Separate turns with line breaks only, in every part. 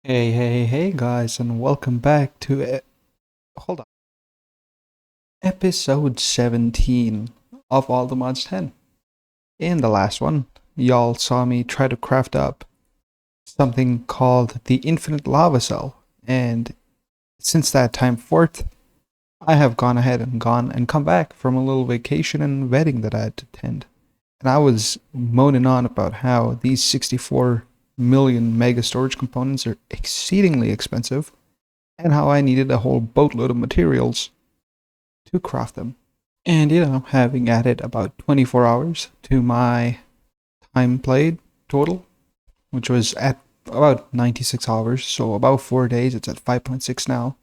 Hey guys, and welcome back to hold on, episode 17 of All the Mods 10. In the last one, y'all saw me try to craft up something called the Infinite Lava Cell, and since that time forth, I have gone ahead and come back from a little vacation and wedding that I had to attend. And I was moaning on about how these 64 million mega storage components are exceedingly expensive and how I needed a whole boatload of materials to craft them. And having added about 24 hours to my time played total, which was at about 96 hours, so about 4 days, it's at 5.6 now.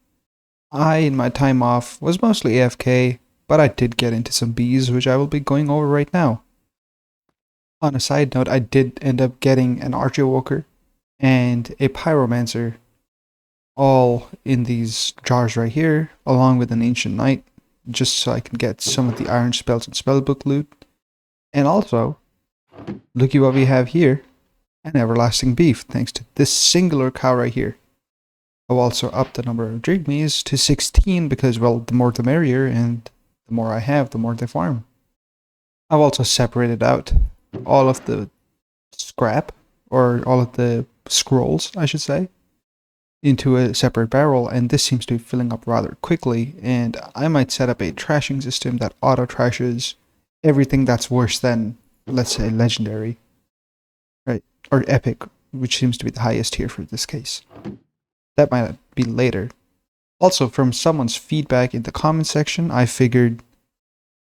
I, in my time off, was mostly AFK, but I did get into some bees, which I will be going over right now. On a side note, I did end up getting an Archer Walker and a Pyromancer all in these jars right here, along with an Ancient Knight, just so I can get some of the Iron Spells and Spellbook loot. And also, looky what we have here, an Everlasting Beef, thanks to this singular cow right here. I've also upped the number of Drigmees to 16 because, well, the more the merrier, and the more I have, the more they farm. I've also separated out all of the scrap, or all of the scrolls, I should say, into a separate barrel, and this seems to be filling up rather quickly, and I might set up a trashing system that auto trashes everything that's worse than, let's say, legendary, right, or epic, which seems to be the highest here for this case. That might be later. Also, from someone's feedback in the comment section, I figured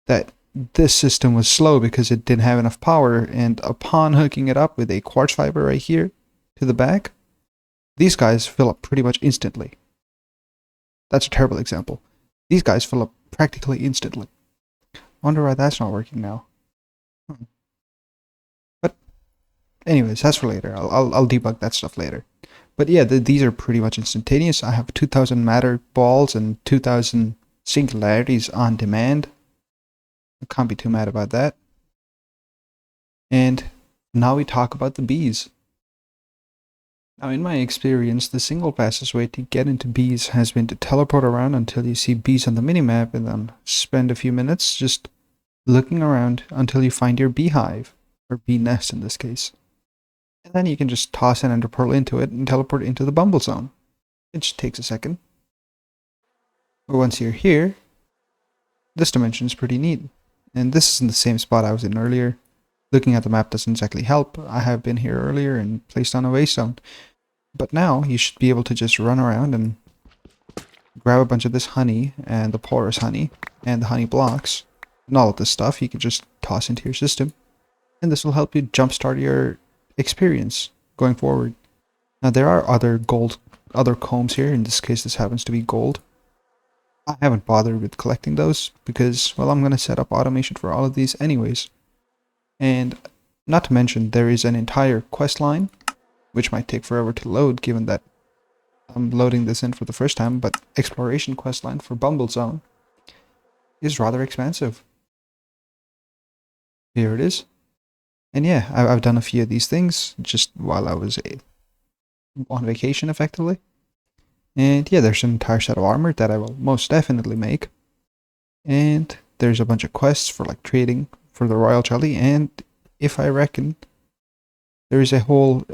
that this system was slow because it didn't have enough power, and upon hooking it up with a quartz fiber right here to the back, these guys fill up pretty much instantly. That's a terrible example. These guys fill up practically instantly. Wonder why that's not working now. But anyways, that's for later. I'll debug that stuff later. But yeah, these are pretty much instantaneous. I have 2,000 matter balls and 2,000 singularities on demand. I can't be too mad about that. And now we talk about the bees. Now, in my experience, the single fastest way to get into bees has been to teleport around until you see bees on the minimap and then spend a few minutes just looking around until you find your beehive, or bee nest in this case. And then you can just toss an ender pearl into it and teleport into the Bumblezone. It just takes a second. But once you're here, this dimension is pretty neat. And this is in the same spot I was in earlier. Looking at the map doesn't exactly help. I have been here earlier and placed on a waystone. But now you should be able to just run around and grab a bunch of this honey and the porous honey and the honey blocks and all of this stuff you can just toss into your system, and this will help you jumpstart your experience going forward. Now there are other combs here. In this case, this happens to be gold. I haven't bothered with collecting those because, well, I'm going to set up automation for all of these anyways. And not to mention, there is an entire quest line, which might take forever to load given that I'm loading this in for the first time, but exploration questline for Bumblezone is rather expensive. Here it is. And yeah, I've done a few of these things just while I was on vacation, effectively. And yeah, there's an entire set of armor that I will most definitely make. And there's a bunch of quests for like trading for the royal jelly, and if I reckon, there is a whole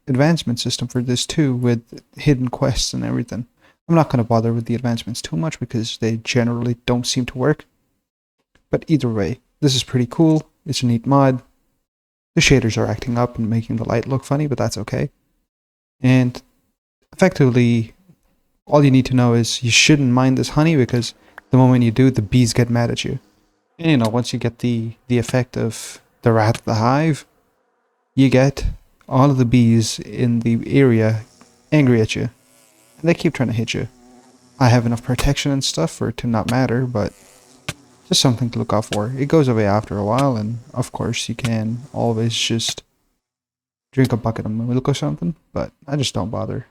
advancement system for this too, with hidden quests and everything. I'm not going to bother with the advancements too much because they generally don't seem to work. But either way, this is pretty cool. It's a neat mod. The shaders are acting up and making the light look funny, but that's okay. And effectively, all you need to know is you shouldn't mind this honey because the moment you do, the bees get mad at you. And once you get the effect of the Wrath of the Hive, you get all of the bees in the area angry at you, and they keep trying to hit you. I have enough protection and stuff for it to not matter, but just something to look out for. It goes away after a while, and of course you can always just drink a bucket of milk or something, but I just don't bother,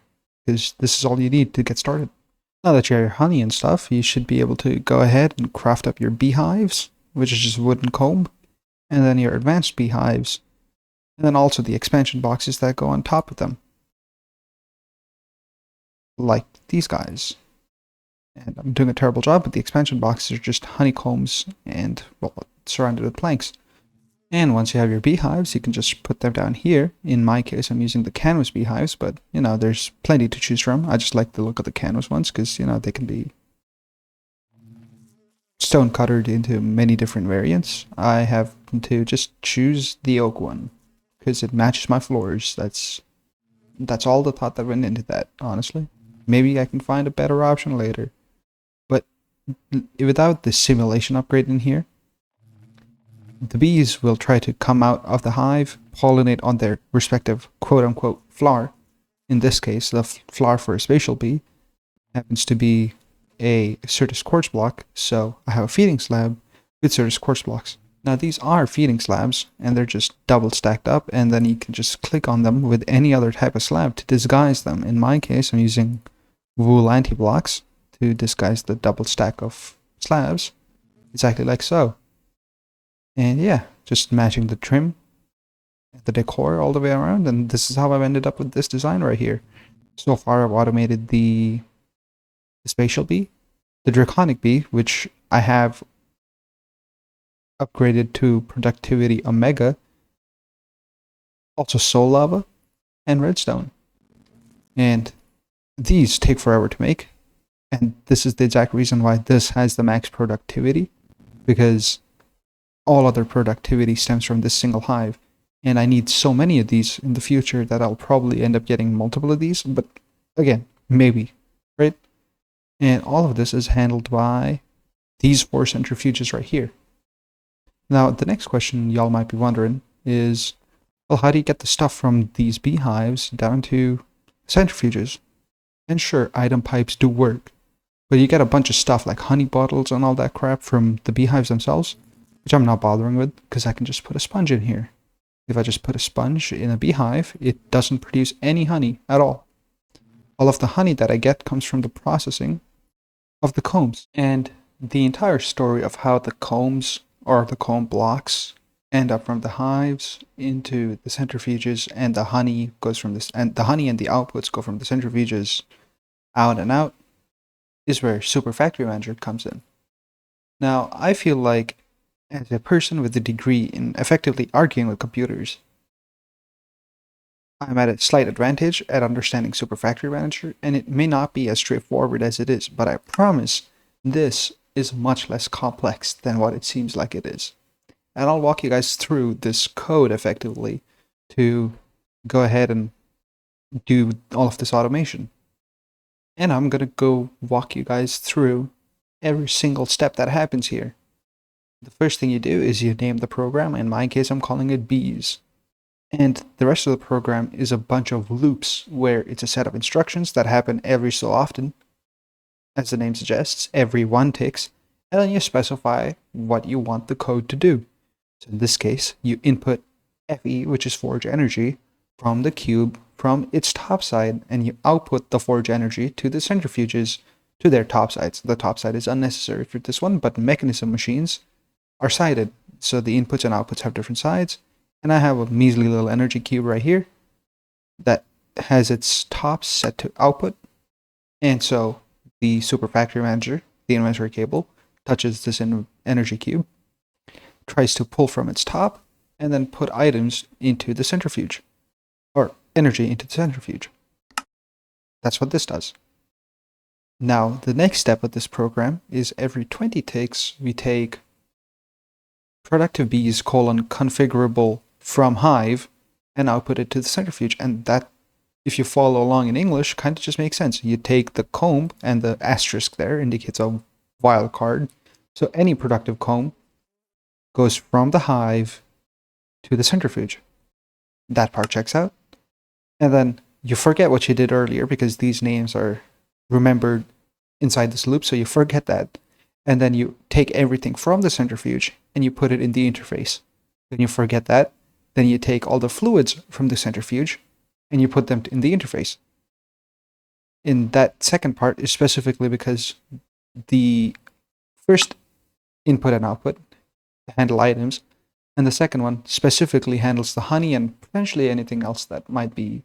because this is all you need to get started. Now that you have your honey and stuff, you should be able to go ahead and craft up your beehives, which is just wooden comb, and then your advanced beehives, and then also the expansion boxes that go on top of them. like these guys. And I'm doing a terrible job, but the expansion boxes are just honeycombs and, well, surrounded with planks. And once you have your beehives, you can just put them down here. In my case, I'm using the canvas beehives, but, there's plenty to choose from. I just like the look of the canvas ones because, they can be stone cuttered into many different variants. I have to just choose the oak one because it matches my floors. That's all the thought that went into that, honestly. Maybe I can find a better option later. But without the simulation upgrade in here, the bees will try to come out of the hive, pollinate on their respective quote-unquote flower. In this case, the flower for a spatial bee happens to be a Certus quartz block, so I have a feeding slab with Certus quartz blocks. Now these are feeding slabs, and they're just double stacked up, and then you can just click on them with any other type of slab to disguise them. In my case, I'm using wool anti-blocks to disguise the double stack of slabs, exactly like so. And yeah, just matching the trim, the decor all the way around, and this is how I've ended up with this design right here. So far, I've automated the spatial bee, the draconic bee, which I have upgraded to productivity omega, also soul lava, and redstone. And these take forever to make, and this is the exact reason why this has the max productivity, because all other productivity stems from this single hive, and I need so many of these in the future that I'll probably end up getting multiple of these, but again, maybe, right? And all of this is handled by these 4 centrifuges right here. Now, the next question y'all might be wondering is, well, how do you get the stuff from these beehives down to centrifuges? And sure, item pipes do work, but you get a bunch of stuff like honey bottles and all that crap from the beehives themselves, which I'm not bothering with because I can just put a sponge in here. If I just put a sponge in a beehive, it doesn't produce any honey at all. All of the honey that I get comes from the processing of the combs. And the entire story of how the combs or the comb blocks end up from the hives into the centrifuges, and the honey goes from this, and the honey and the outputs go from the centrifuges out and out, is where Super Factory Manager comes in. Now, I feel like as a person with a degree in effectively arguing with computers, I'm at a slight advantage at understanding Super Factory Manager, and it may not be as straightforward as it is, but I promise this is much less complex than what it seems like it is. And I'll walk you guys through this code effectively to go ahead and do all of this automation. And I'm going to go walk you guys through every single step that happens here. The first thing you do is you name the program. In my case, I'm calling it bees. And the rest of the program is a bunch of loops where it's a set of instructions that happen every so often. As the name suggests, every 1 ticks, and then you specify what you want the code to do. So in this case, you input Fe, which is forge energy, from the cube from its top side, and you output the forge energy to the centrifuges to their top sides. The top side is unnecessary for this one, but mechanism machines are sided, so the inputs and outputs have different sides. And I have a measly little energy cube right here that has its top set to output. And so the Super Factory Manager, the inventory cable, touches this energy cube, tries to pull from its top, and then put items into the centrifuge, or energy into the centrifuge. That's what this does. Now, the next step of this program is every 20 ticks, we take productive bees configurable from hive and output it to the centrifuge. And that, if you follow along in English, kind of just makes sense. You take the comb, and the asterisk there indicates a wildcard. So any productive comb goes from the hive to the centrifuge. That part checks out. And then you forget what you did earlier because these names are remembered inside this loop, so you forget that. And then you take everything from the centrifuge and you put it in the interface. Then you forget that. Then you take all the fluids from the centrifuge and you put them in the interface. In that second part is specifically because the first input and output handle items, and the second one specifically handles the honey and potentially anything else that might be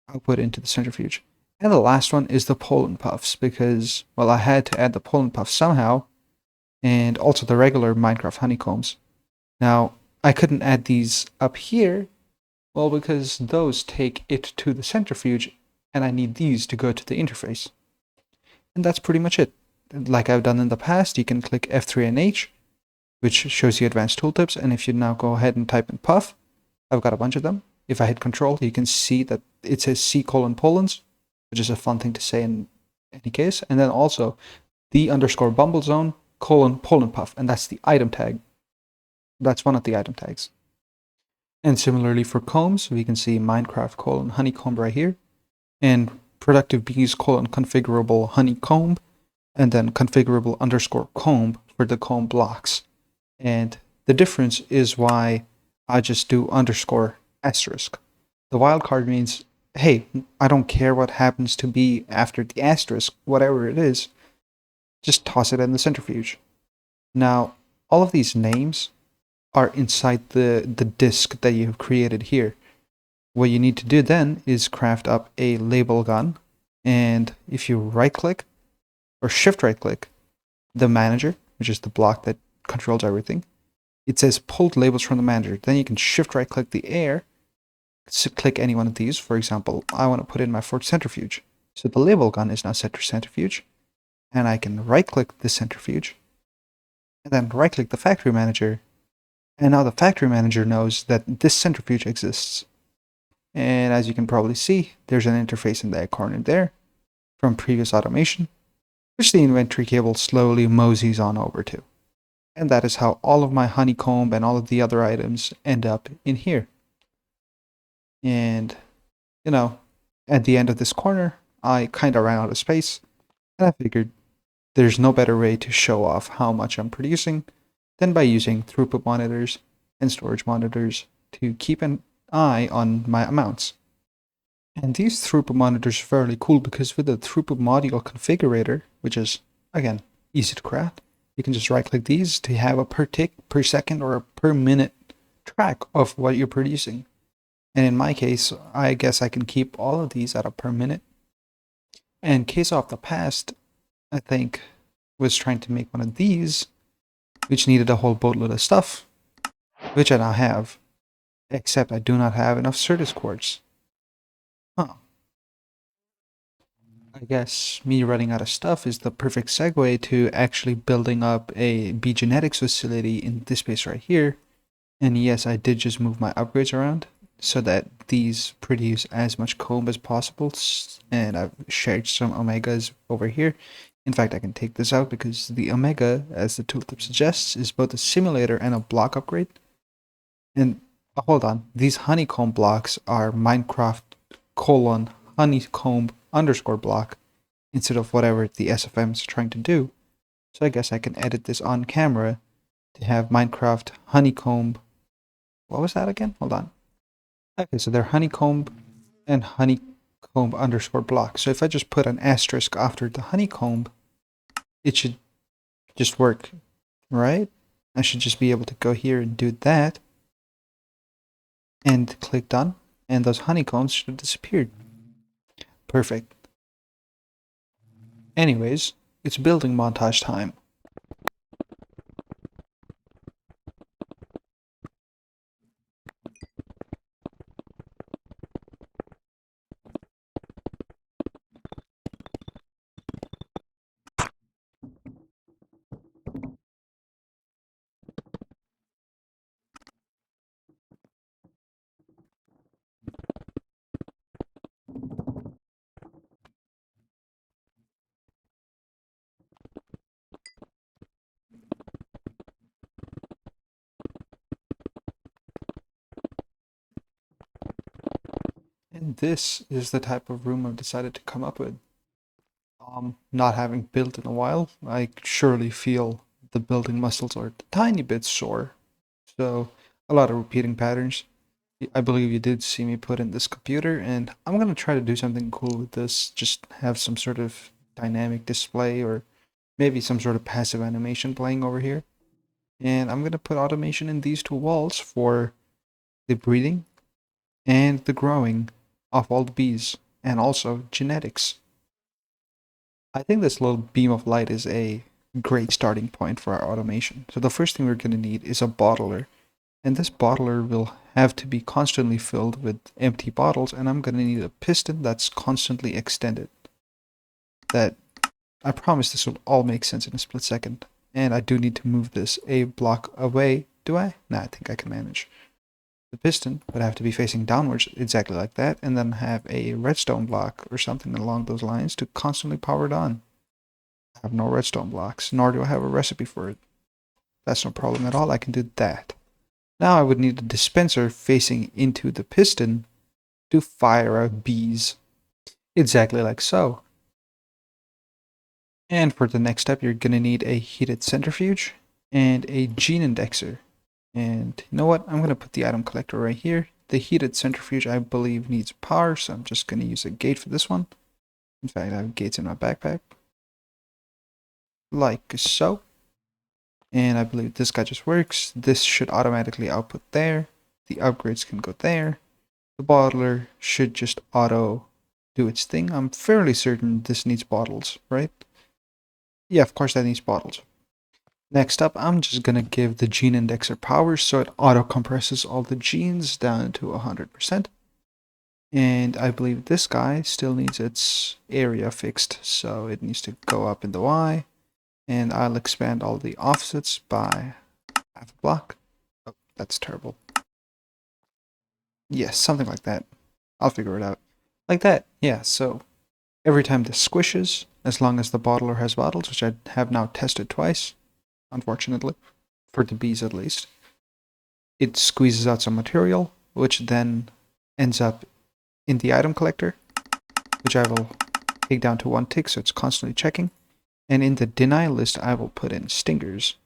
output into the centrifuge. And the last one is the pollen puffs, because, well, I had to add the pollen puffs somehow, and also the regular Minecraft honeycombs. Now, I couldn't add these up here, well, because those take it to the centrifuge, and I need these to go to the interface. And that's pretty much it. Like I've done in the past, you can click F3 and H, which shows you advanced tooltips, and if you now go ahead and type in puff, I've got a bunch of them. If I hit control, you can see that it says C:pollens, which is a fun thing to say in any case. And then also the_Bumblezone pollen puff, and that's the item tag. That's one of the item tags. And similarly for combs, we can see Minecraft honeycomb right here, and productive bees configurable honeycomb, and then configurable_comb for the comb blocks. And the difference is why I just do _asterisk. The wildcard means, hey, I don't care what happens to be after the asterisk, whatever it is, just toss it in the centrifuge. Now, all of these names are inside the disk that you've created here. What you need to do then is craft up a label gun, and if you right click or shift right click the manager, which is the block that controls everything, it says pulled labels from the manager. Then you can shift right click the air, so click any one of these. For example, I want to put in my fourth centrifuge. So the label gun is now set to centrifuge, and I can right click the centrifuge and then right click the factory manager. And now the factory manager knows that this centrifuge exists. And as you can probably see, there's an interface in that corner there from previous automation, which the inventory cable slowly moseys on over to. And that is how all of my honeycomb and all of the other items end up in here. And, you know, at the end of this corner, I kind of ran out of space, and I figured there's no better way to show off how much I'm producing than by using throughput monitors and storage monitors to keep an eye on my amounts. And these throughput monitors are fairly cool because with the throughput module configurator, which is, again, easy to craft, you can just right click these to have a per tick, per second, or a per minute track of what you're producing. And in my case, I guess I can keep all of these at a per minute. And case of the past, I think, was trying to make one of these, which needed a whole boatload of stuff, which I now have, except I do not have enough Certus quartz. Huh. I guess me running out of stuff is the perfect segue to actually building up a bee genetics facility in this space right here. And yes, I did just move my upgrades around so that these produce as much comb as possible, and I've shared some omegas over here. In fact, I can take this out because the omega, as the tooltip suggests, is both a simulator and a block upgrade. And hold on, these honeycomb blocks are Minecraft honeycomb_block instead of whatever the SFM is trying to do. So I guess I can edit this on camera to have Minecraft honeycomb. What was that again? Hold on. Okay, so they're honeycomb and honeycomb_block. So if I just put an asterisk after the honeycomb, it should just work, right? I should just be able to go here and do that and click done, and those honeycombs should have disappeared. Perfect. Anyways, it's building montage time. And this is the type of room I've decided to come up with. Not having built in a while, I surely feel the building muscles are a tiny bit sore. So, a lot of repeating patterns. I believe you did see me put in this computer, and I'm going to try to do something cool with this. Just have some sort of dynamic display, or maybe some sort of passive animation playing over here. And I'm going to put automation in these two walls for the breeding and the growing of all the bees. and also genetics. I think this little beam of light is a great starting point for our automation. So the first thing we're going to need is a bottler. And this bottler will have to be constantly filled with empty bottles, and I'm going to need a piston that's constantly extended. That, I promise this will all make sense in a split second. And I do need to move this a block away. Do I? Nah, I think I can manage. The piston would have to be facing downwards, exactly like that, and then have a redstone block or something along those lines to constantly power it on. I have no redstone blocks, nor do I have a recipe for it. That's no problem at all, I can do that. Now I would need a dispenser facing into the piston to fire out bees. Exactly like so. And for the next step, you're going to need a heated centrifuge and a gene indexer. And you know what? I'm going to put the item collector right here. The heated centrifuge, I believe, needs power, so I'm just going to use a gate for this one. In fact, I have gates in my backpack. Like so. And I believe this guy just works. This should automatically output there. The upgrades can go there. The bottler should just auto do its thing. I'm fairly certain this needs bottles, right? Yeah, of course that needs bottles. Next up, I'm just going to give the gene indexer power so it auto compresses all the genes down to 100%. And I believe this guy still needs its area fixed, so it needs to go up in the Y. And I'll expand all the offsets by half a block. Oh, that's terrible. Yes, something like that. I'll figure it out. Like that, yeah, so every time this squishes, as long as the bottler has bottles, which I have now tested twice, unfortunately, for the bees at least, it squeezes out some material, which then ends up in the item collector, which I will take down to 1 tick so it's constantly checking. And in the deny list, I will put in stingers.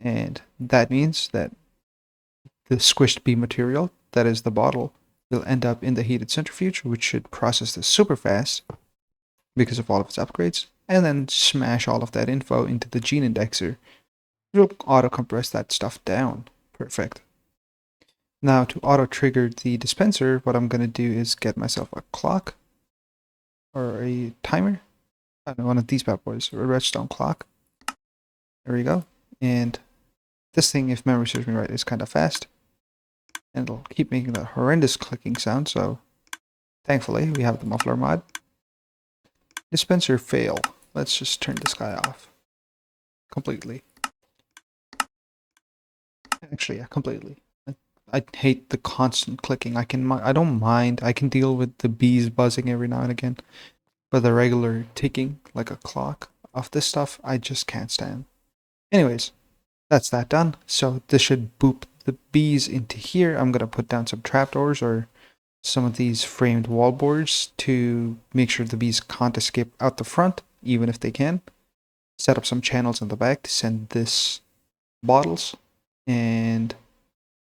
And that means that the squished bee material, that is the bottle, will end up in the heated centrifuge, which should process this super fast because of all of its upgrades, and then smash all of that info into the gene indexer. It'll auto-compress that stuff down. Perfect. Now, to auto-trigger the dispenser, what I'm going to do is get myself a clock, or a timer. I don't know, one of these bad boys, or a redstone clock. There we go. And this thing, if memory serves me right, is kind of fast. And it'll keep making that horrendous clicking sound, so thankfully we have the muffler mod. Dispenser fail. Let's just turn this guy off. Completely. Actually, yeah, completely. I hate the constant clicking. I don't mind. I can deal with the bees buzzing every now and again. But the regular ticking, like a clock, of this stuff, I just can't stand. Anyways, that's that done. So this should boop the bees into here. I'm going to put down some trapdoors or some of these framed wall boards to make sure the bees can't escape out the front, even if they can. Set up some channels in the back to send this bottles. And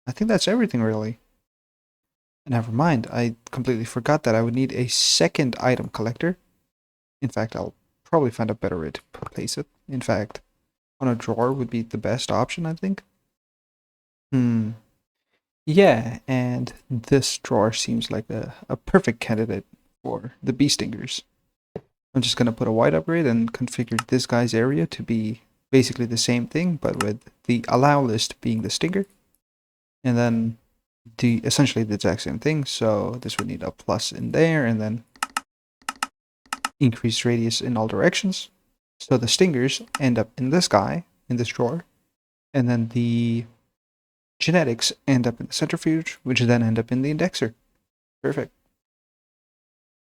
I think that's everything, really. Never mind, I completely forgot that I would need a second item collector. In fact, I'll probably find a better way to place it. In fact, on a drawer would be the best option, I think. Yeah, and this drawer seems like a perfect candidate for the bee stingers. I'm just going to put a white upgrade and configure this guy's area to be basically the same thing, but with the allow list being the stinger. And then essentially the exact same thing, so this would need a plus in there, and then increased radius in all directions. So the stingers end up in this guy, in this drawer, and then the genetics end up in the centrifuge, which then end up in the indexer. Perfect.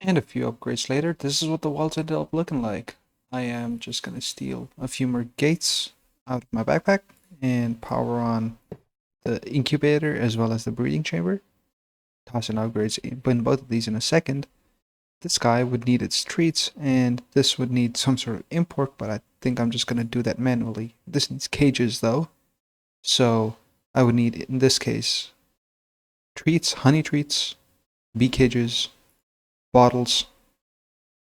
And a few upgrades later, this is what the walls ended up looking like. I am just going to steal a few more gates out of my backpack and power on the incubator as well as the breeding chamber. Toss in upgrades in both of these in a second. This guy would need its treats, and this would need some sort of import, but I think I'm just going to do that manually. This needs cages though, so I would need, in this case, treats, honey treats, bee cages, bottles,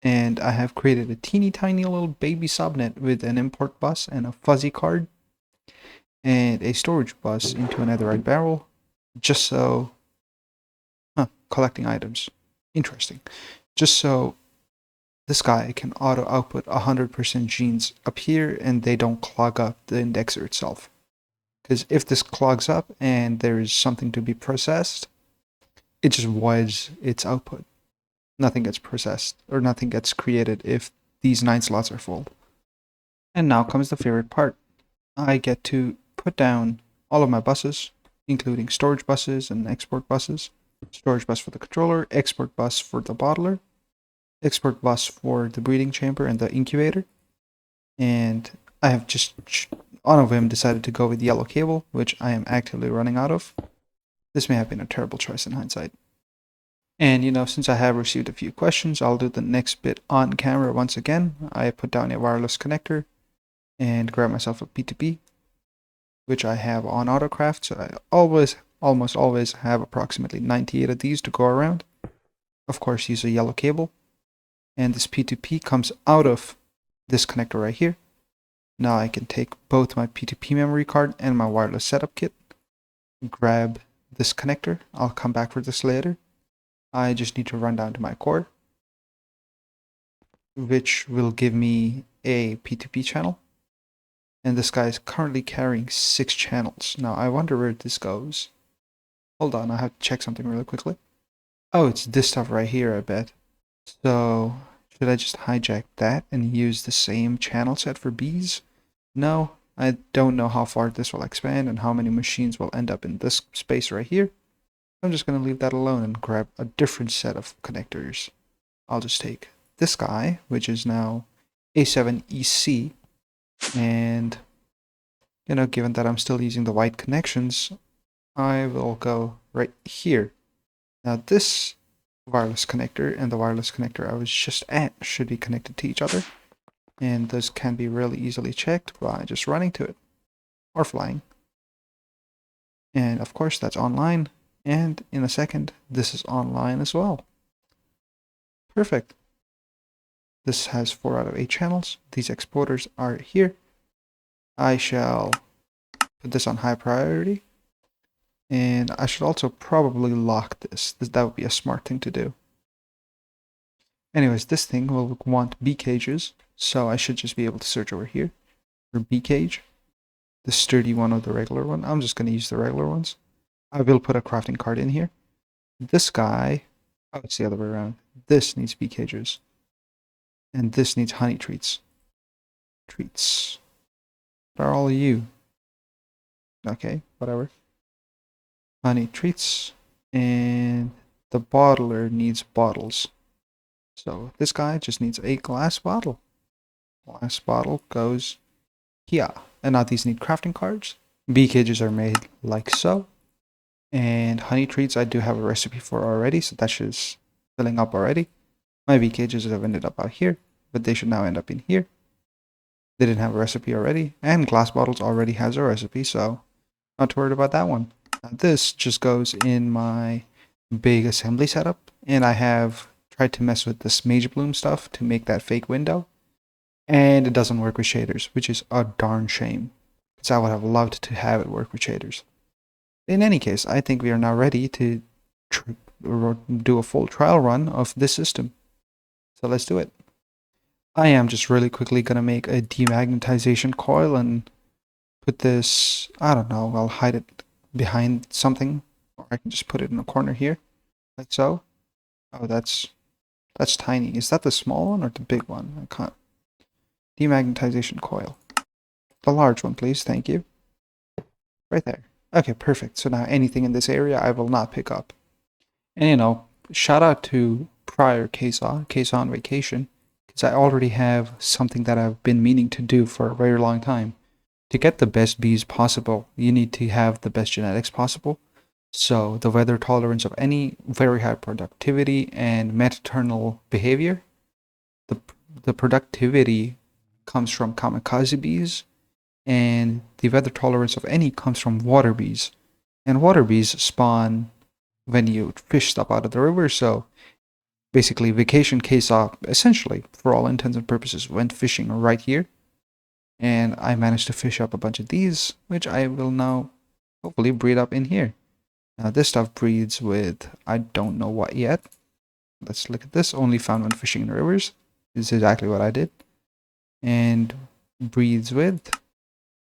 and I have created a teeny tiny little baby subnet with an import bus and a fuzzy card and a storage bus into a netherite barrel, just so collecting items. Interesting. Just so this guy can auto output 100% genes up here and they don't clog up the indexer itself. Because if this clogs up and there is something to be processed, it just voids its output. Nothing gets processed or nothing gets created if these 9 slots are full. And now comes the favorite part. I get to put down all of my buses, including storage buses and export buses. Storage bus for the controller, export bus for the bottler, export bus for the breeding chamber and the incubator. And I have just on a whim decided to go with yellow cable, which I am actively running out of. This may have been a terrible choice in hindsight. And since I have received a few questions, I'll do the next bit on camera once again. I put down a wireless connector and grab myself a P2P, which I have on autocraft, so I almost always have approximately 98 of these to go around. Of course, use a yellow cable. And this P2P comes out of this connector right here. Now I can take both my P2P memory card and my wireless setup kit, grab this connector. I'll come back for this later. I just need to run down to my core, which will give me a P2P channel. And this guy is currently carrying 6 channels. Now I wonder where this goes. Hold on, I have to check something really quickly. Oh, it's this stuff right here, I bet. So, should I just hijack that and use the same channel set for bees? No, I don't know how far this will expand and how many machines will end up in this space right here. I'm just going to leave that alone and grab a different set of connectors. I'll just take this guy, which is now A7EC, and given that I'm still using the white connections, I will go right here. Now this wireless connector and the wireless connector I was just at should be connected to each other, and those can be really easily checked by just running to it or flying. And of course that's online, and in a second this is online as well. Perfect. This has 4 out of 8 channels. These exporters are here. I shall put this on high priority. And I should also probably lock this. That would be a smart thing to do. Anyways, this thing will want bee cages. So I should just be able to search over here for bee cage. The sturdy one or the regular one. I'm just going to use the regular ones. I will put a crafting card in here. This guy, oh, it's the other way around. This needs bee cages. And this needs honey treats. Treats. What are all of you? Okay, whatever. Honey treats. And the bottler needs bottles. So this guy just needs a glass bottle. Glass bottle goes here. And now these need crafting cards. Bee cages are made like so. And honey treats I do have a recipe for already, so that's just filling up already. My bee cages have ended up out here, but they should now end up in here. They didn't have a recipe already, and glass bottles already has a recipe, so not too worried about that one. Now this just goes in my big assembly setup, and I have tried to mess with this Mage Bloom stuff to make that fake window, and it doesn't work with shaders, which is a darn shame, because I would have loved to have it work with shaders. In any case, I think we are now ready to do a full trial run of this system. So let's do it. I am just really quickly going to make a demagnetization coil and put this, I don't know, I'll hide it behind something, or I can just put it in a corner here, like so. Oh, that's tiny. Is that the small one or the big one? I can't. Demagnetization coil. The large one, please. Thank you. Right there. Okay, perfect. So now anything in this area I will not pick up. And shout out to prior Case on Vacation, because I already have something that I've been meaning to do for a very long time. To get the best bees possible, you need to have the best genetics possible. So the weather tolerance of any very high productivity and maternal behavior. The productivity comes from kamikaze bees, and the weather tolerance of any comes from water bees. And water bees spawn when you fish stuff out of the river, so basically Vacation Queso, essentially, for all intents and purposes, went fishing right here. And I managed to fish up a bunch of these, which I will now hopefully breed up in here. Now this stuff breeds with I don't know what yet. Let's look at this. Only found when fishing in rivers. This is exactly what I did. And breeds with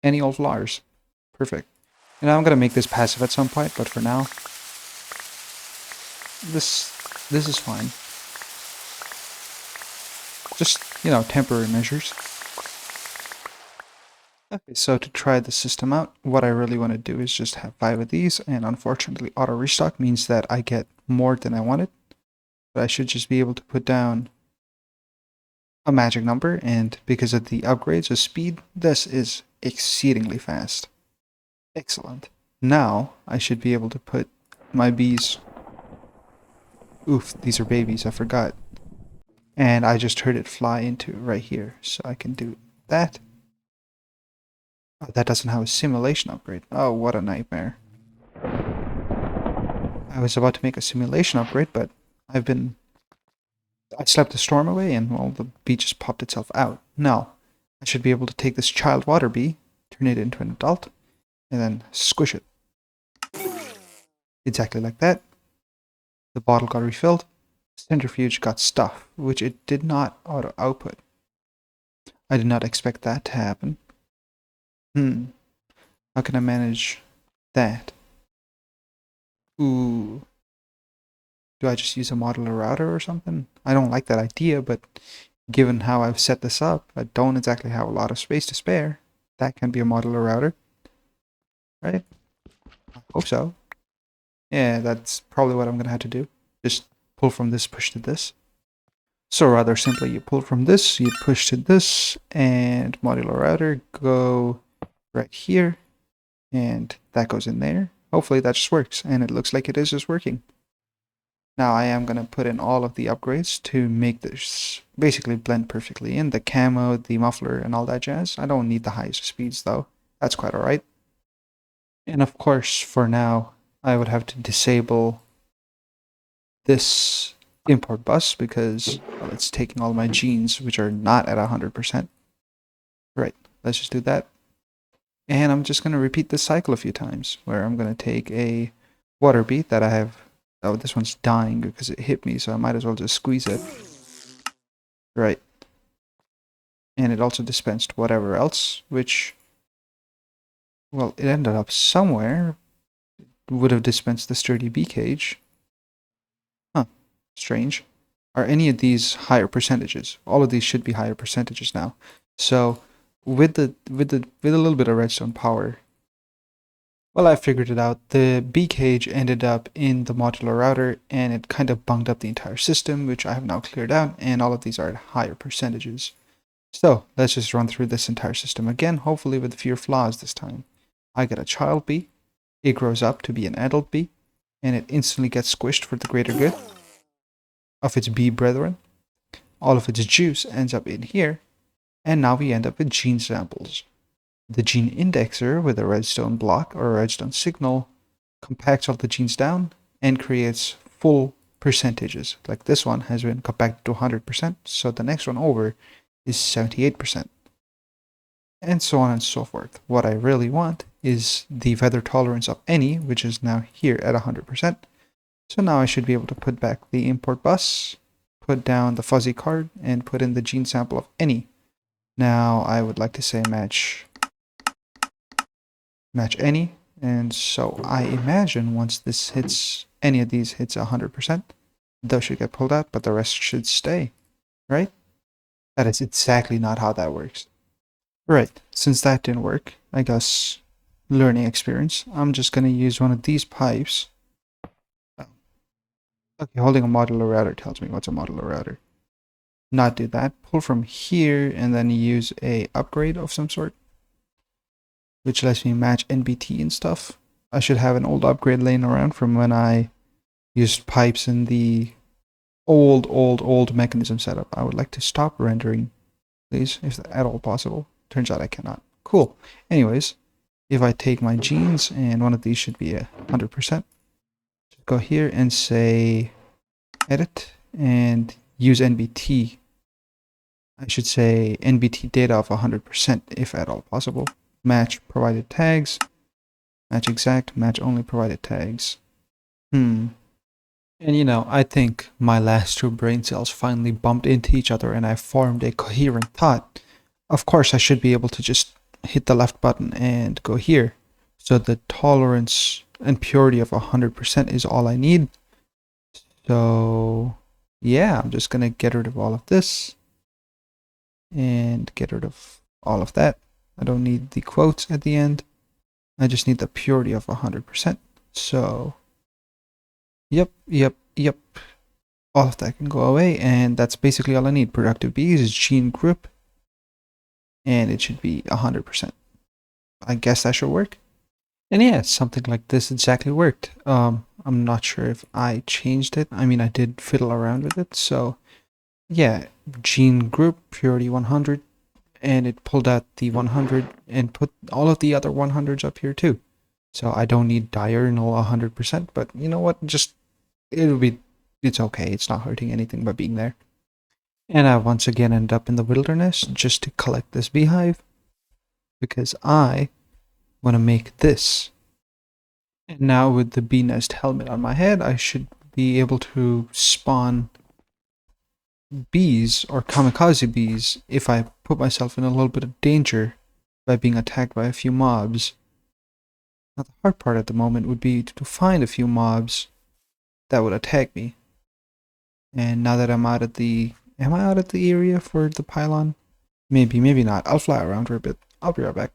any old flowers. Perfect. And I'm gonna make this passive at some point, but for now, this is fine. Just, temporary measures. Okay, so to try the system out, what I really want to do is just have 5 of these, and unfortunately auto restock means that I get more than I wanted. But I should just be able to put down a magic number, and because of the upgrades of speed, this is exceedingly fast. Excellent. Now I should be able to put my bees. Oof, these are babies, I forgot. And I just heard it fly into right here, so I can do that. Oh, that doesn't have a simulation upgrade. Oh, what a nightmare. I was about to make a simulation upgrade, but I slept the storm away and, well, the bee just popped itself out. Now, I should be able to take this child water bee, turn it into an adult, and then squish it. Exactly like that. The bottle got refilled. Centrifuge got stuff, which it did not auto output. I did not expect that to happen. How can I manage that? Ooh. Do I just use a modular router or something? I don't like that idea, but given how I've set this up, I don't exactly have a lot of space to spare. That can be a modular router. Right? I hope so. Yeah, that's probably what I'm gonna have to do. Just pull from this, push to this. So rather simply, you pull from this, you push to this, and modular router go right here, and that goes in there. Hopefully that just works, and it looks like it is just working. Now I am going to put in all of the upgrades to make this basically blend perfectly in. The camo, the muffler, and all that jazz. I don't need the highest speeds though. That's quite alright. And of course, for now, I would have to disable this import bus because, well, it's taking all my genes, which are not at 100%. Right, let's just do that. And I'm just going to repeat this cycle a few times, where I'm going to take a water beet that I have. Oh, this one's dying because it hit me, so I might as well just squeeze it. Right. And it also dispensed whatever else, which, well, it ended up somewhere. It would have dispensed the sturdy bee cage. Huh. Strange. Are any of these higher percentages? All of these should be higher percentages now. So with a little bit of redstone power, well, I figured it out. The bee cage ended up in the modular router, and it kind of bunged up the entire system, which I have now cleared out, and all of these are at higher percentages. So let's just run through this entire system again, hopefully with fewer flaws this time. I get a child bee, it grows up to be an adult bee, and it instantly gets squished for the greater good of its bee brethren. All of its juice ends up in here, and now we end up with gene samples. The gene indexer with a redstone block or a redstone signal compacts all the genes down and creates full percentages. Like this one has been compacted to 100%, so the next one over is 78%. And so on and so forth. What I really want is the weather tolerance of any, which is now here at 100%. So now I should be able to put back the import bus, put down the fuzzy card, and put in the gene sample of any. Now I would like to say match any, and so I imagine once this hits, any of these hits 100%, those should get pulled out, but the rest should stay, right? That is exactly not how that works. Right, since that didn't work, I guess learning experience, I'm just going to use one of these pipes. Okay, holding a modular router tells me what's a modular router. Not do that, pull from here and then use a upgrade of some sort, which lets me match NBT and stuff. I should have an old upgrade laying around from when I used pipes in the old mechanism setup. I would like to stop rendering, please, if at all possible. Turns out I cannot. Cool. Anyways, if I take my genes, and one of these should be 100%, go here and say edit and use NBT. I should say NBT data of 100% if at all possible. Match provided tags, match exact, match only provided tags. Hmm. And I think my last two brain cells finally bumped into each other and I formed a coherent thought. Of course, I should be able to just hit the left button and go here. So the tolerance and purity of 100% is all I need. So, yeah, I'm just gonna get rid of all of this and get rid of all of that. I don't need the quotes at the end. I just need the purity of 100%. So, yep, yep, yep. All of that can go away, and that's basically all I need. Productive bees, gene group, and it should be 100%. I guess that should work. And yeah, something like this exactly worked. I'm not sure if I changed it. I mean, I did fiddle around with it. So yeah, gene group, purity 100, and it pulled out the 100 and put all of the other 100s up here too. So I don't need diurnal 100%, but you know what? Just, it's okay. It's not hurting anything by being there. And I once again end up in the wilderness just to collect this beehive because I want to make this. And now with the bee nest helmet on my head, I should be able to spawn bees or kamikaze bees if I put myself in a little bit of danger by being attacked by a few mobs. Now the hard part at the moment would be to find a few mobs that would attack me. And now that I'm out of the... Am I out of the area for the pylon? Maybe, maybe not. I'll fly around for a bit. I'll be right back.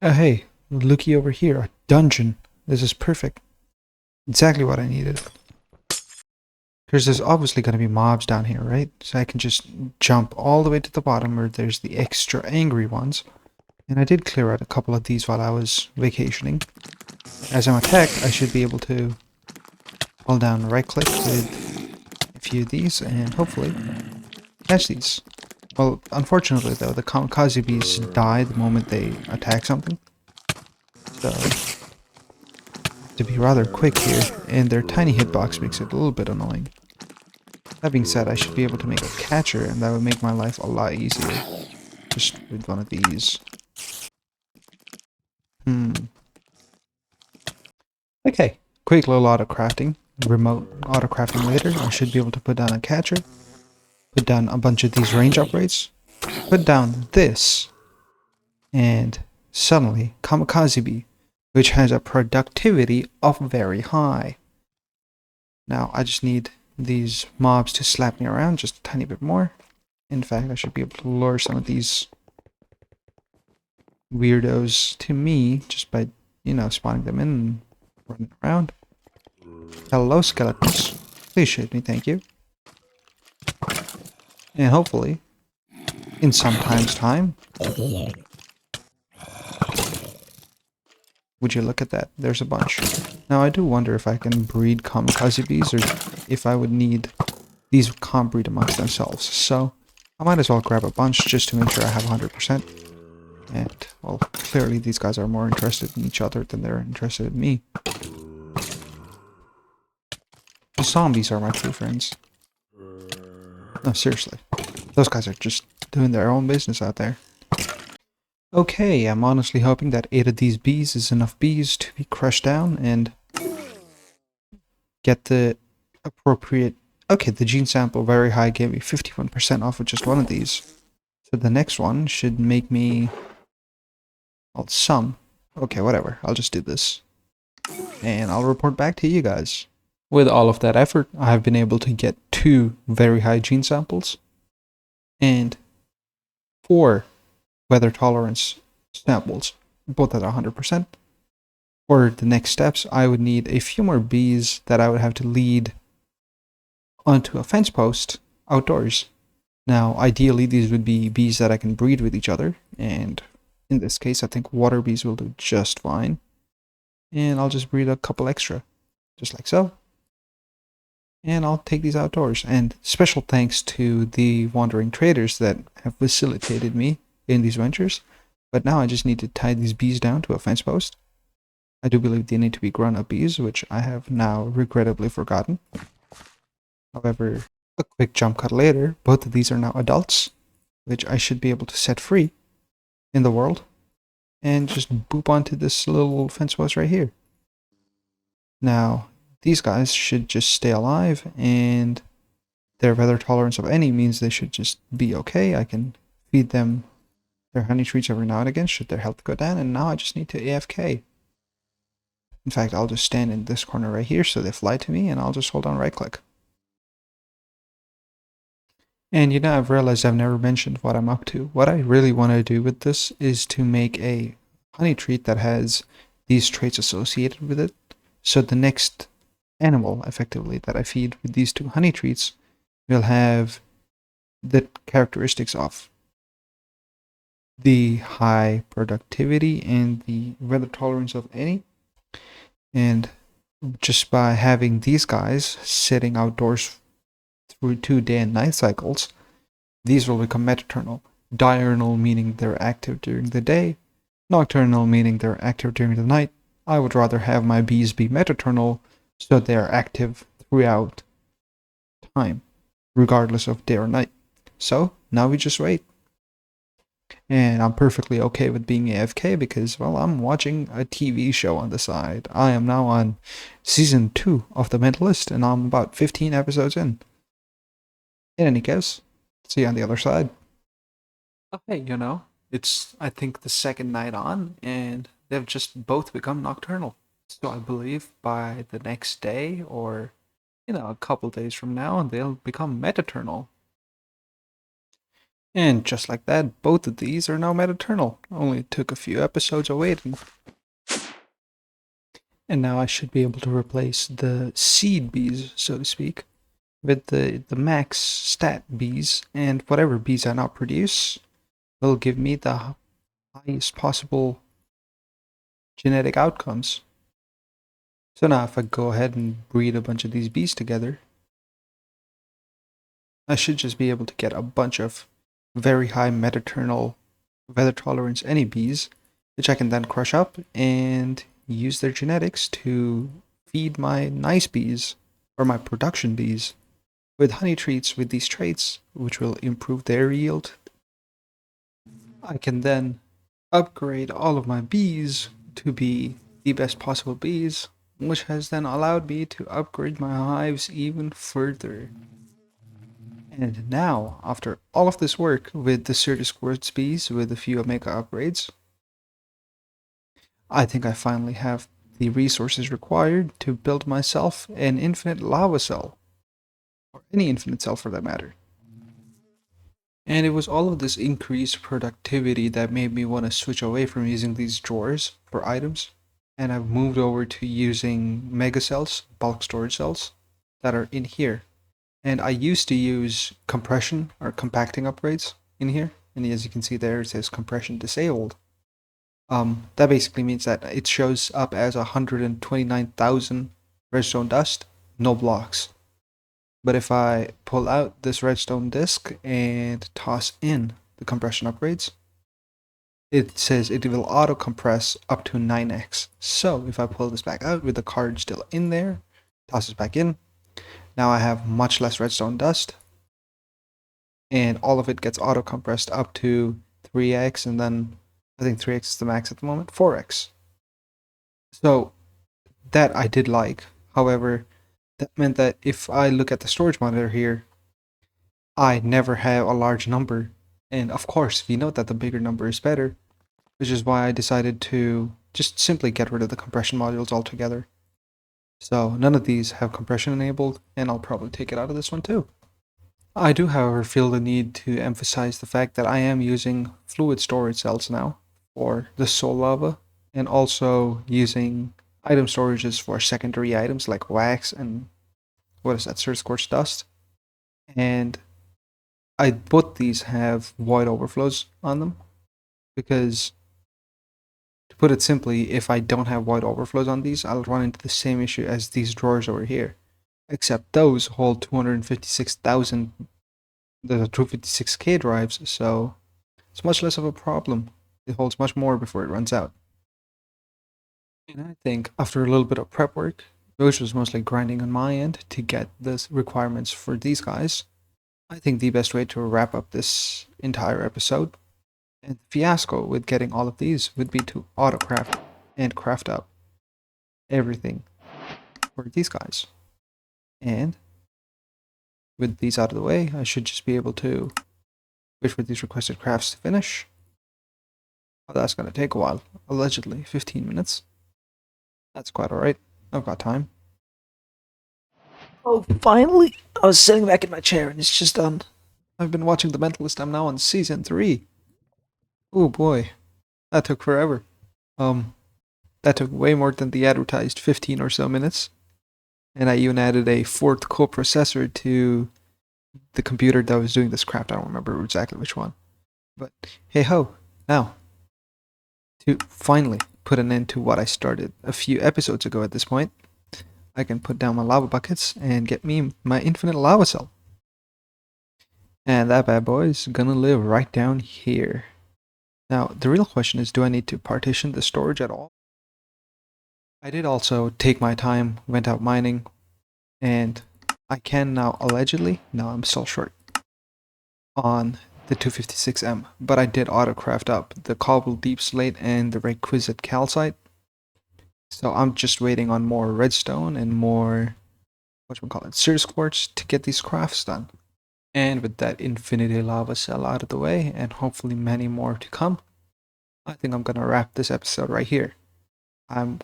Hey, looky over here. A dungeon. This is perfect. Exactly what I needed. Because there's obviously going to be mobs down here, right? So I can just jump all the way to the bottom where there's the extra angry ones. And I did clear out a couple of these while I was vacationing. As I'm attacked, I should be able to hold down right click with a few of these and hopefully catch these. Well, unfortunately though, the kamikaze bees die the moment they attack something. So, to be rather quick here, and their tiny hitbox makes it a little bit annoying. That being said, I should be able to make a catcher, and that would make my life a lot easier. Just with one of these. Okay, quick little auto crafting. Remote auto crafting later. I should be able to put down a catcher. Put down a bunch of these range upgrades. Put down this. And suddenly, kamikaze bee, which has a productivity of very high. Now, I just need these mobs to slap me around just a tiny bit more. In fact, I should be able to lure some of these weirdos to me just by, spawning them in and running around. Hello, skeletons. Please shoot me, thank you. And hopefully, in some time's time... Would you look at that? There's a bunch. Now, I do wonder if I can breed kamikaze bees or if I would need these can't breed amongst themselves. So, I might as well grab a bunch just to make sure I have 100%. And, well, clearly these guys are more interested in each other than they're interested in me. The zombies are my true friends. No, seriously. Those guys are just doing their own business out there. Okay, I'm honestly hoping that 8 of these bees is enough bees to be crushed down and get the appropriate... Okay, the gene sample very high gave me 51% off of just one of these. So the next one should make me... Well, some. Okay, whatever. I'll just do this. And I'll report back to you guys. With all of that effort, I have been able to get 2 very high gene samples. And 4 weather tolerance samples, both at 100%. For the next steps, I would need a few more bees that I would have to lead onto a fence post outdoors. Now, ideally, these would be bees that I can breed with each other, and in this case, I think water bees will do just fine. And I'll just breed a couple extra, just like so. And I'll take these outdoors. And special thanks to the wandering traders that have facilitated me in these ventures. But now I just need to tie these bees down to a fence post. I do believe they need to be grown-up bees, which I have now regrettably forgotten. However, a quick jump cut later, both of these are now adults, which I should be able to set free in the world. And just boop onto this little fence post right here. Now, these guys should just stay alive, and their weather tolerance of any means they should just be okay. I can feed them their honey treats every now and again should their health go down, and now I just need to AFK. In fact, I'll just stand in this corner right here so they fly to me, and I'll just hold on right click. And I've realized I've never mentioned what I'm up to. What I really want to do with this is to make a honey treat that has these traits associated with it. So the next animal, effectively, that I feed with these two honey treats will have the characteristics of the high productivity and the weather tolerance of any. And just by having these guys sitting outdoors through 2 day and night cycles, these will become meternal. Diurnal meaning they're active during the day, nocturnal meaning they're active during the night. I would rather have my bees be meternal so they are active throughout time, regardless of day or night. So now we just wait. And I'm perfectly okay with being AFK because, well, I'm watching a TV show on the side. I am now on season 2 of The Mentalist, and I'm about 15 episodes in. In any case, see you on the other side. Okay, it's, I think, the second night on, and they've just both become nocturnal. So I believe by the next day, or, a couple days from now, they'll become meternal. And just like that, both of these are now meternal. Only took a few episodes of waiting. And now I should be able to replace the seed bees, so to speak, with the max stat bees, and whatever bees I now produce will give me the highest possible genetic outcomes. So now if I go ahead and breed a bunch of these bees together, I should just be able to get a bunch of very high meternal weather tolerance any bees, which I can then crush up and use their genetics to feed my nice bees, or my production bees, with honey treats with these traits, which will improve their yield. I can then upgrade all of my bees to be the best possible bees, which has then allowed me to upgrade my hives even further. And now, after all of this work with the Certus Quartz bees with a few Omega upgrades, I think I finally have the resources required to build myself an infinite lava cell, or any infinite cell for that matter. And it was all of this increased productivity that made me want to switch away from using these drawers for items, and I've moved over to using mega cells, bulk storage cells, that are in here. And I used to use compression or compacting upgrades in here, and as you can see there, it says compression disabled. That basically means that it shows up as 129,000 redstone dust, no blocks. But if I pull out this redstone disk and toss in the compression upgrades, it says it will auto compress up to 9x. So if I pull this back out with the card still in there, toss it back in, now I have much less redstone dust, and all of it gets auto compressed up to 3x, and then I think 3x is the max at the moment, 4x. So that I did like. However, that meant that if I look at the storage monitor here, I never have a large number. And of course, we know that the bigger number is better, which is why I decided to just simply get rid of the compression modules altogether. So none of these have compression enabled, and I'll probably take it out of this one too. I do, however, feel the need to emphasize the fact that I am using fluid storage cells now for the soul lava, and also using item storages for secondary items like wax and what is that, Certus Quartz dust. And both these have void overflows on them, because to put it simply, if I don't have void overflows on these, I'll run into the same issue as these drawers over here. Except those hold 256,000, the 256k drives, so it's much less of a problem. It holds much more before it runs out. And I think after a little bit of prep work, which was mostly grinding on my end to get the requirements for these guys, I think the best way to wrap up this entire episode and fiasco with getting all of these would be to autocraft and craft up everything for these guys. And with these out of the way, I should just be able to wait for these requested crafts to finish. Oh, that's going to take a while. Allegedly, 15 minutes. That's quite alright. I've got time. Oh, finally! I was sitting back in my chair and it's just done. I've been watching The Mentalist. I'm now on season 3. Oh boy. That took forever. That took way more than the advertised 15 or so minutes. And I even added a 4th coprocessor to the computer that was doing this craft. I don't remember exactly which one. But hey ho, now, to finally put an end to what I started a few episodes ago at this point, I can put down my lava buckets and get me my infinite lava cell. And that bad boy is gonna live right down here. Now, the real question is, do I need to partition the storage at all? I did also take my time, went out mining, and I can now allegedly, no, I'm still short on the 256M, but I did autocraft up the cobbled deep slate and the requisite calcite. So I'm just waiting on more redstone and more, Cirrus quartz to get these crafts done. And with that infinity lava cell out of the way, and hopefully many more to come, I think I'm gonna wrap this episode right here. I'm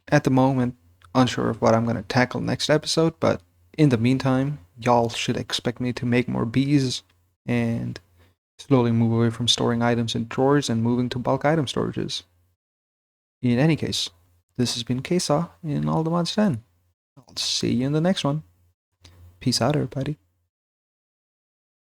at the moment unsure of what I'm gonna tackle next episode, but in the meantime, y'all should expect me to make more bees and slowly move away from storing items in drawers and moving to bulk item storages. In any case, this has been Kesa in All the Mods 10. I'll see you in the next one. Peace out, everybody.